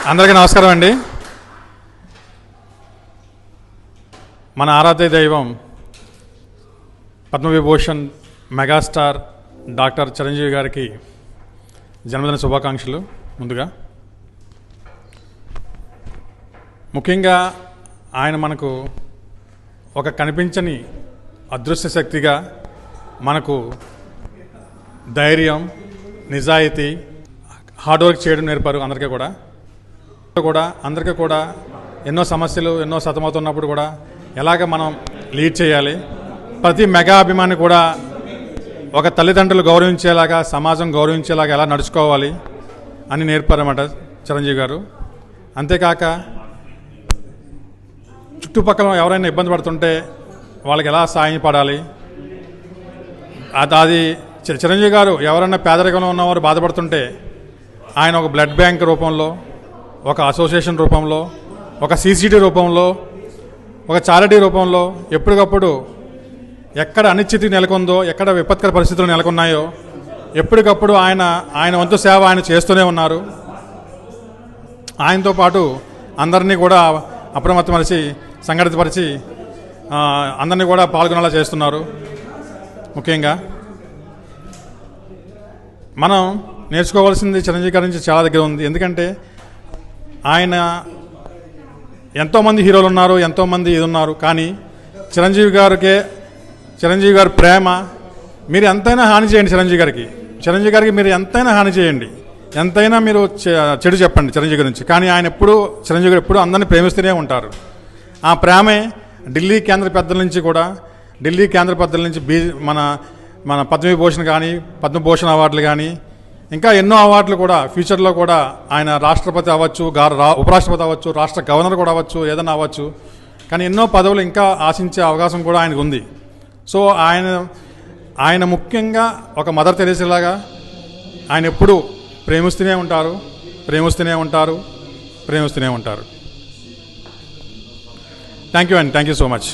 అందరికీ నమస్కారం అండి. మన ఆరాధ్య దైవం పద్మవిభూషణ్ మెగాస్టార్ డాక్టర్ చిరంజీవి గారికి జన్మదిన శుభాకాంక్షలు. ముందుగా ముఖ్యంగా ఆయన మనకు ఒక కనిపించని అదృశ్య శక్తిగా మనకు ధైర్యం, నిజాయితీ, హార్డ్ వర్క్ చేయడం నేర్పారు. అందరికీ కూడా ఎన్నో సమస్యలు, ఎన్నో సతమవుతున్నప్పుడు కూడా ఎలాగ మనం లీడ్ చేయాలి, ప్రతి మెగా అభిమాని కూడా ఒక తల్లిదండ్రులు గౌరవించేలాగా, సమాజం గౌరవించేలాగా ఎలా నడుచుకోవాలి అని నేర్పారన్నమాట చిరంజీవి గారు. అంతేకాక చుట్టుపక్కల ఎవరైనా ఇబ్బంది పడుతుంటే వాళ్ళకి ఎలా సాయం పడాలి, అది చిరంజీవి గారు ఎవరైనా పేదరికంలో ఉన్నవారు బాధపడుతుంటే ఆయన ఒక బ్లడ్ బ్యాంక్ రూపంలో, ఒక అసోసియేషన్ రూపంలో, ఒక సీసీటీ రూపంలో, ఒక చారిటీ రూపంలో ఎప్పటికప్పుడు ఎక్కడ అనిశ్చితి నెలకొందో, ఎక్కడ విపత్కర పరిస్థితులు నెలకొన్నాయో ఎప్పటికప్పుడు ఆయన వంతు సేవ ఆయన చేస్తూనే ఉన్నారు. ఆయనతో పాటు అందరినీ కూడా అప్రమత్తపరిచి, సంఘటితపరిచి అందరినీ కూడా పాల్గొనేలా చేస్తున్నారు. ముఖ్యంగా మనం నేర్చుకోవాల్సింది చిరంజీవి గారి నుంచి చాలా దగ్గర ఉంది. ఎందుకంటే ఆయన ఎంతోమంది హీరోలు ఉన్నారు, ఎంతోమంది ఇది ఉన్నారు, కానీ చిరంజీవి గారి ప్రేమ మీరు ఎంతైనా హాని చేయండి. చిరంజీవి గారికి మీరు ఎంతైనా హాని చేయండి, ఎంతైనా మీరు చెడు చెప్పండి చిరంజీవి గురించి, కానీ ఆయన చిరంజీవి గారు ఎప్పుడు అందరినీ ప్రేమిస్తూనే ఉంటారు. ఆ ప్రేమే ఢిల్లీ కేంద్ర పెద్దల నుంచి మన పద్మవిభూషణ్ కానీ, పద్మభూషణ్ అవార్డులు కానీ, ఇంకా ఎన్నో అవార్డులు కూడా ఫ్యూచర్లో కూడా ఆయన రాష్ట్రపతి అవ్వచ్చు, ఉపరాష్ట్రపతి అవ్వచ్చు, రాష్ట్ర గవర్నర్ కూడా అవ్వచ్చు, ఏదైనా అవ్వచ్చు, కానీ ఎన్నో పదవులు ఇంకా ఆశించే అవకాశం కూడా ఆయనకు ఉంది. సో ఆయన ముఖ్యంగా ఒక మదర్ తెరేసాలాగా ఆయన ఎప్పుడూ ప్రేమిస్తూనే ఉంటారు. Thank you so much.